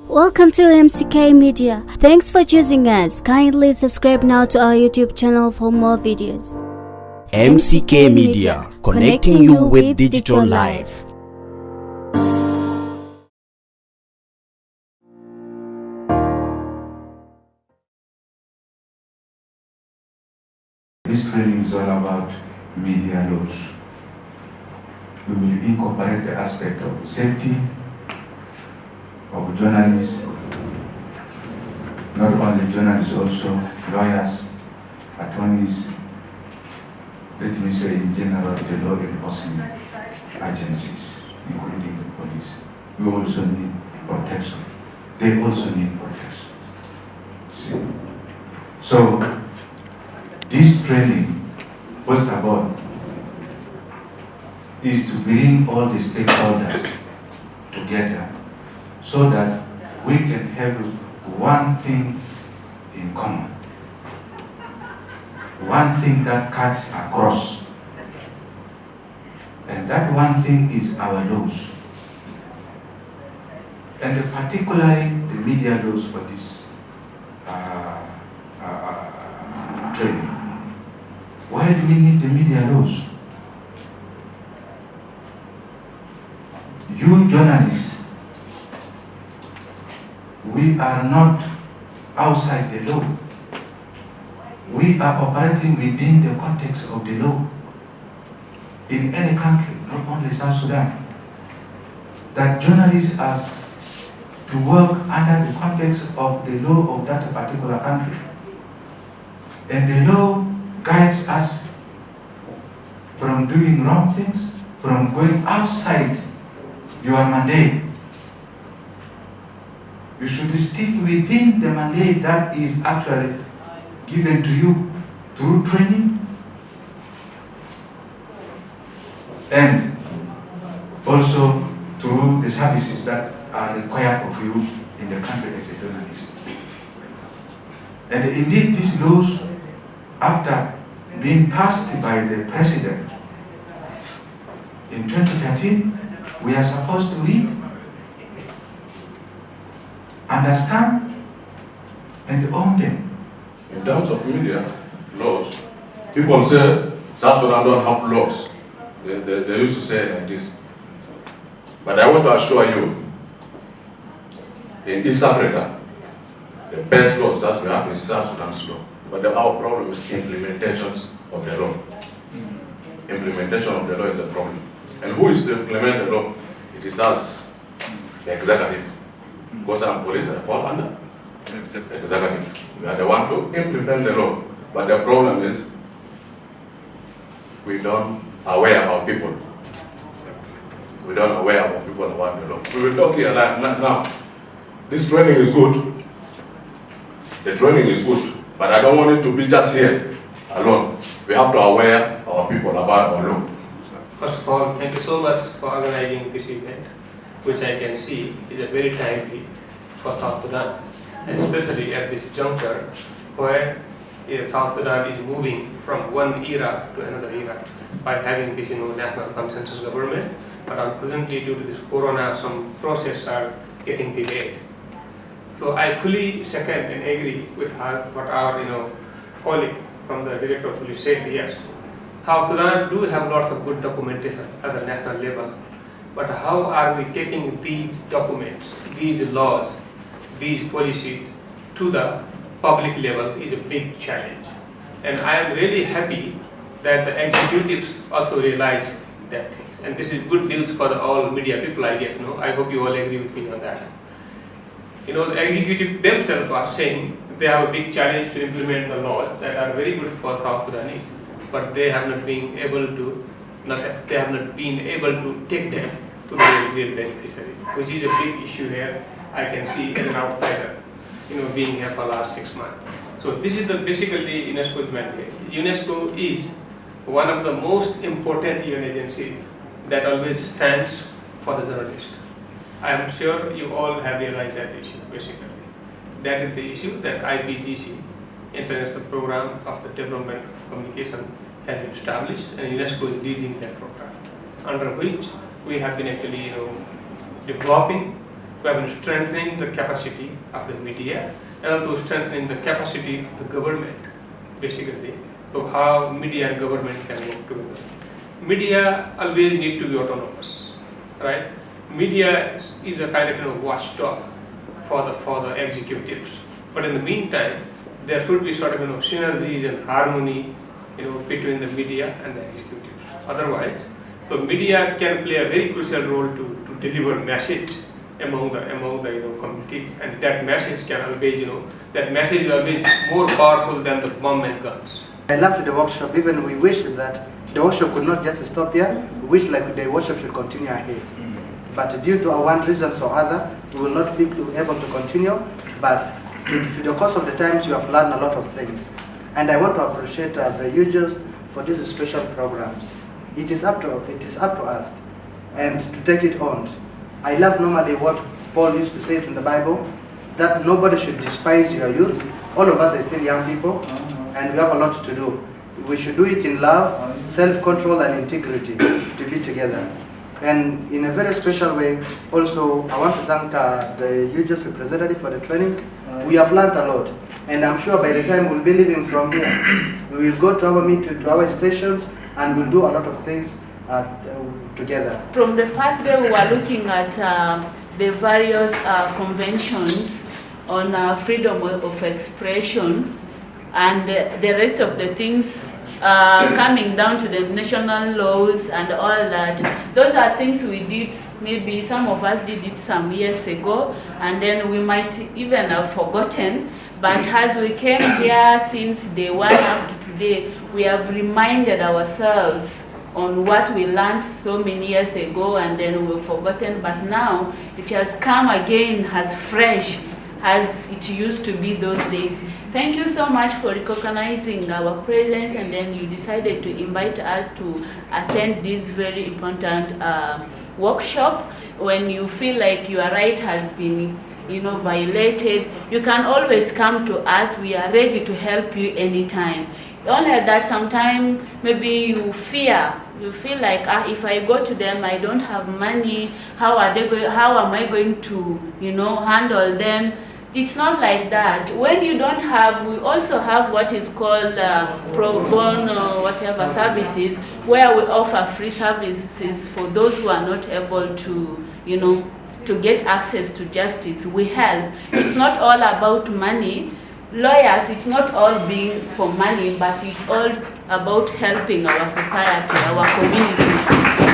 Welcome to MCK Media. Thanks for choosing us. Kindly subscribe now to our YouTube channel for more videos. MCK Media, connecting you with digital life. This training is all about media laws. We will incorporate the aspect of the safety of journalists, not only journalists, also lawyers, attorneys, let me say in general, the law enforcement agencies, including the police. We also need protection. They also need protection. See? So, this training, first of all, is to bring all the stakeholders together so that we can have one thing in common, one thing that cuts across, and that one thing is our laws, and particularly the media laws for this training. Why do we need the media laws? You journalists, we are not outside the law. We are operating within the context of the law in any country, not only South Sudan. That journalists are to work under the context of the law of that particular country. And the law guides us from doing wrong things, from going outside your mandate. You should stick within the mandate that is actually given to you through training and also through the services that are required of you in the country as a journalist. And indeed, these laws, after being passed by the president in 2013, we are supposed to read, understand, and own them. In terms of media laws, people say South Sudan don't have laws. They used to say it like this. But I want to assure you, in East Africa, the best laws that we have is South Sudan's law. But our problem is implementations of the law. Implementation of the law is the problem. And who is to implement the law? It is us, the executive. Because I'm police, I fall under executive. We are the one to implement the law. But the problem is, we don't aware our people. We don't aware our people about the law. We will talk here like now. This training is good. The training is good. But I don't want it to be just here alone. We have to aware our people about our law. First of all, thank you so much for organizing this event, which I can see is a very timely for South Sudan, and especially at this juncture where South Sudan is moving from one era to another era by having this national consensus government. But unfortunately, due to this corona, some processes are getting delayed. So I fully second and agree with what our colleague from the Director of Police said. Yes, South Sudan do have lots of good documentation at the national level, but how are we taking these documents, these laws, these policies to the public level is a big challenge. And I am really happy that the executives also realize that things. And this is good news for all media people, I guess. I hope you all agree with me on that. The executive themselves are saying they have a big challenge to implement the laws that are very good for South Sudanese, but they have not been able to take them to the real beneficiaries, which is a big issue here. I can see as an outsider, being here for the last 6 months. So this is basically UNESCO's mandate. UNESCO is one of the most important UN agencies that always stands for the journalist. I am sure you all have realized that issue, basically. That is the issue that IPTC, International Program of the Development of Communication, has been established, and UNESCO is leading that program, under which we have been actually developing we have been strengthening the capacity of the media and also strengthening the capacity of the government, basically, so how media and government can work together. Media always need to be autonomous, right? Media is a kind of watchdog for the executives, but in the meantime, there should be sort of synergies and harmony, between the media and the executives. Otherwise, so media can play a very crucial role to deliver message among the communities, and that message can always that message is always more powerful than the bomb and guns. I loved the workshop. Even we wish that the workshop could not just stop here. We wish like the workshop should continue ahead. But due to one reason or other, we will not be able to continue. But to the course of the times, you have learned a lot of things. And I want to appreciate the users for these special programs. It is up to us and to take it on. I love normally what Paul used to say in the Bible, that nobody should despise your youth. All of us are still young people, and we have a lot to do. We should do it in love, self-control, and integrity to be together. And in a very special way, also, I want to thank the UJS representative for the training. We have learned a lot, and I'm sure by the time we'll be leaving from here, we will go to our stations, and we'll do a lot of things together. From the first day, we were looking at the various conventions on freedom of expression, and the rest of the things coming down to the national laws and all that. Those are things we did, maybe some of us did it some years ago, and then we might even have forgotten. But as we came here since day one up to today, we have reminded ourselves on what we learned so many years ago, and then we've forgotten, but now it has come again as fresh as it used to be those days. Thank you so much for recognizing our presence, and then you decided to invite us to attend this very important workshop. When you feel like your right has been violated, you can always come to us. We are ready to help you anytime. Only that sometimes maybe you feel like if I go to them, I don't have money. How am I going to handle them? It's not like that. When you don't have, we also have what is called pro bono whatever services, where we offer free services for those who are not able to to get access to justice. We help. It's not all about money. Lawyers, it's not all being for money, but it's all about helping our society, our community.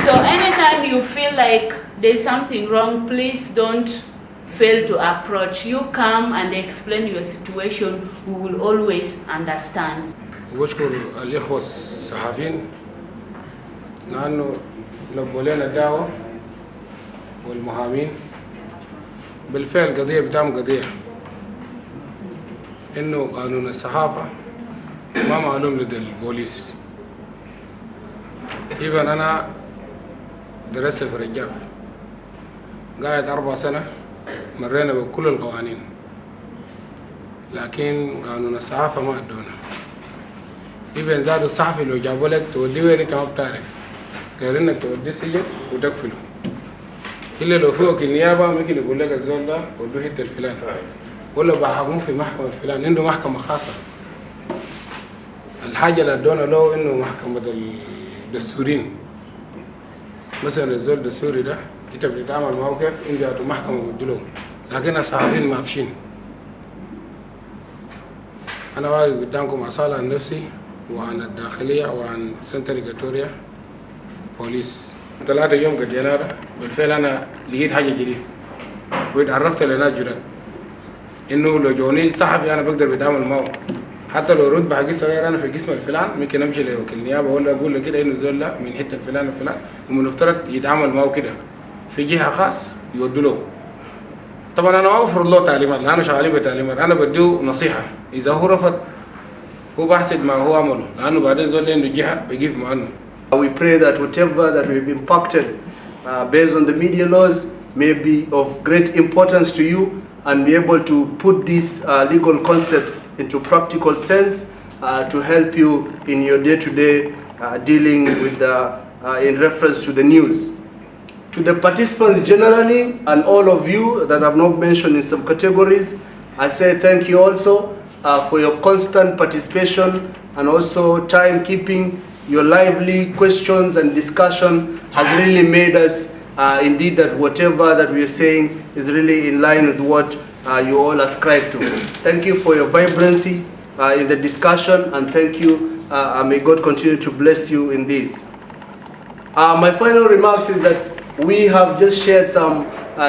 So anytime you feel like there's something wrong, please don't fail to approach. You come and explain your situation, we will always understand. واشكر الإخوة الصحفيين لأنه لبوا لنا الدعوة والمحامين. بالفعل قضية بتعمل قضية إنه قانون الصحافة ما معلوم لدى البوليس. إذن أنا درست في الرجاف قاعد 4 سنة، مرينا بكل القوانين، لكن قانون الصحافة ما أدونا. إذن زادوا الصحفي لو جابوا لك توديه وين أنت ما بتعرف، غير إنك توديه السجن وتقفله. إلا لو في وكيل نيابة ممكن يقول لك الزول ده ودوه حتة الفلان، ولا بحكمه في محكمة الفلان، عنده محكمة خاصة. الحاجة اللي أدونا له إنه محكمة الدستورين. مثلا الزول الدستوري ده أنت بتتعامل معه كيف؟ عنده محكمة بدلوه، لكن الصحفيين ما عارفين. أنا واقف قدامكم أصالة عن نفسي وعن الداخلية وعن سنتر إيجاتوريا بوليس. 3 يوم قد ينادى بالفعل أنا لقيت حاجة جديدة واتعرفت لناس جداد إنه لو جوني صحفي أنا بقدر بتعامل معه، حتى لو رتبة حقي صغير أنا في قسم الفلان ممكن أمشي لوكيل نيابة ولا أقول له كده إنه زول لا من حتة الفلان الفلان، ومن افترض يتعامل معه كده في جهة خاص يودوا له. طبعا أنا أوفر له تعليمات لأنه شغالين بتعليمات، أنا بديه نصيحة إذا هو رفض هو بحسد ما هو عمله، لأنه بعدين زول عنده جهة بيقف معه. We pray that whatever that we've impacted based on the media laws may be of great importance to you and be able to put these legal concepts into practical sense to help you in your day-to-day dealing with in reference to the news. To the participants generally and all of you that I've not mentioned in some categories, I say thank you also for your constant participation and also timekeeping. Your lively questions and discussion has really made us indeed that whatever that we are saying is really in line with what you all ascribe to. Thank you for your vibrancy in the discussion, and thank you. May God continue to bless you in this. My final remarks is that we have just shared some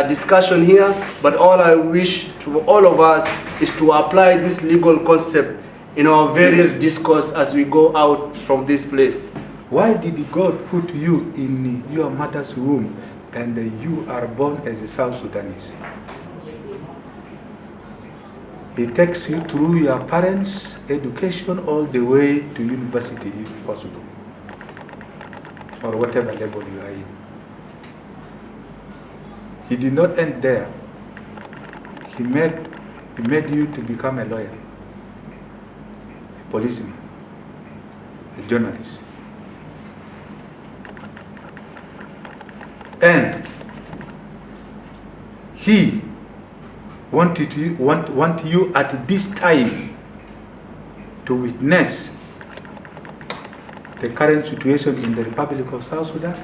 discussion here, but all I wish to all of us is to apply this legal concept in our various discourse as we go out from this place. Why did God put you in your mother's womb and you are born as a South Sudanese? He takes you through your parents' education all the way to university if possible, or whatever level you are in. He did not end there. He made you to become a lawyer, a policeman, a journalist. And he want you at this time to witness the current situation in the Republic of South Sudan,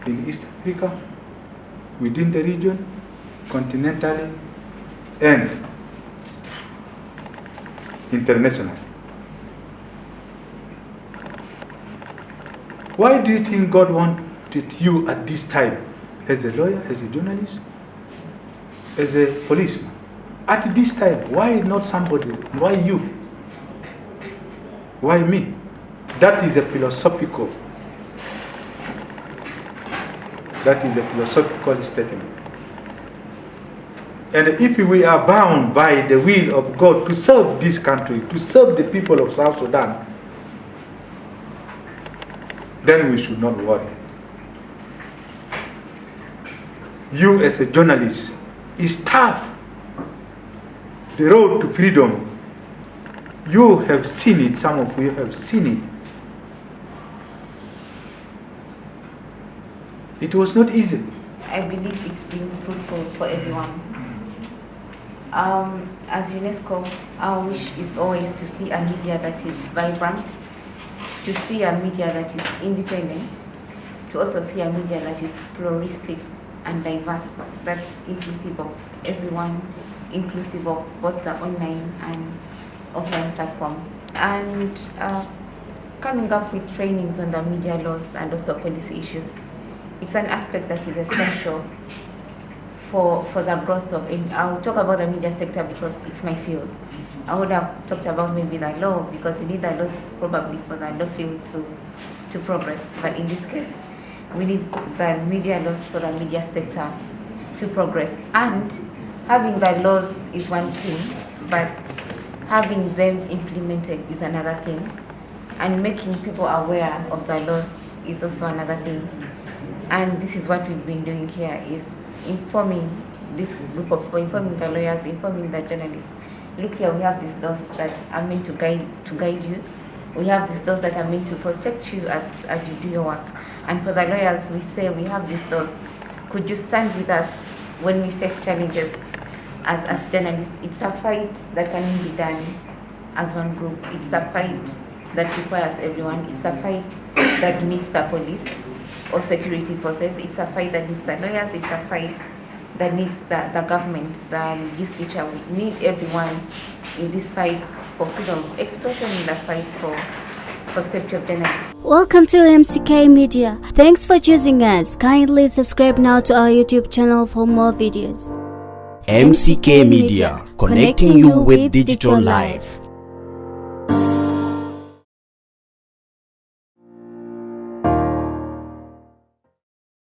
in East Africa, within the region, continentally, and internationally. Why do you think God wanted you at this time, as a lawyer, as a journalist, as a policeman? At this time, why not somebody? Why you? Why me? That is a philosophical statement. And if we are bound by the will of God to serve this country, to serve the people of South Sudan, then we should not worry. You as a journalist, is tough. The road to freedom, you have seen it, some of you have seen it. It was not easy. I believe it's been fruitful for everyone. As UNESCO, our wish is always to see a media that is vibrant, to see a media that is independent, to also see a media that is pluralistic and diverse, that's inclusive of everyone, inclusive of both the online and offline platforms. And coming up with trainings on the media laws and also policy issues, it's an aspect that is essential for the growth of it. I'll talk about the media sector because it's my field. I would have talked about maybe the law because we need the laws probably for the law field to progress. But in this case, we need the media laws for the media sector to progress. And having the laws is one thing, but having them implemented is another thing. And making people aware of the laws is also another thing. And this is what we've been doing here, is informing this group of people, informing the lawyers, informing the journalists. Look here, we have these laws that are meant to guide you. We have these laws that are meant to protect you as you do your work. And for the lawyers, we say we have these laws. Could you stand with us when we face challenges as journalists? It's a fight that can only be done as one group. It's a fight that requires everyone. It's a fight that needs the police or security forces. It's a fight that needs the lawyers. It's a fight that needs the government, the legislature. We need everyone in this fight for freedom of expression, in the fight for safety of journalists. Welcome to MCK Media. Thanks for choosing us. Kindly subscribe now to our YouTube channel for more videos. MCK Media, connecting you with digital life.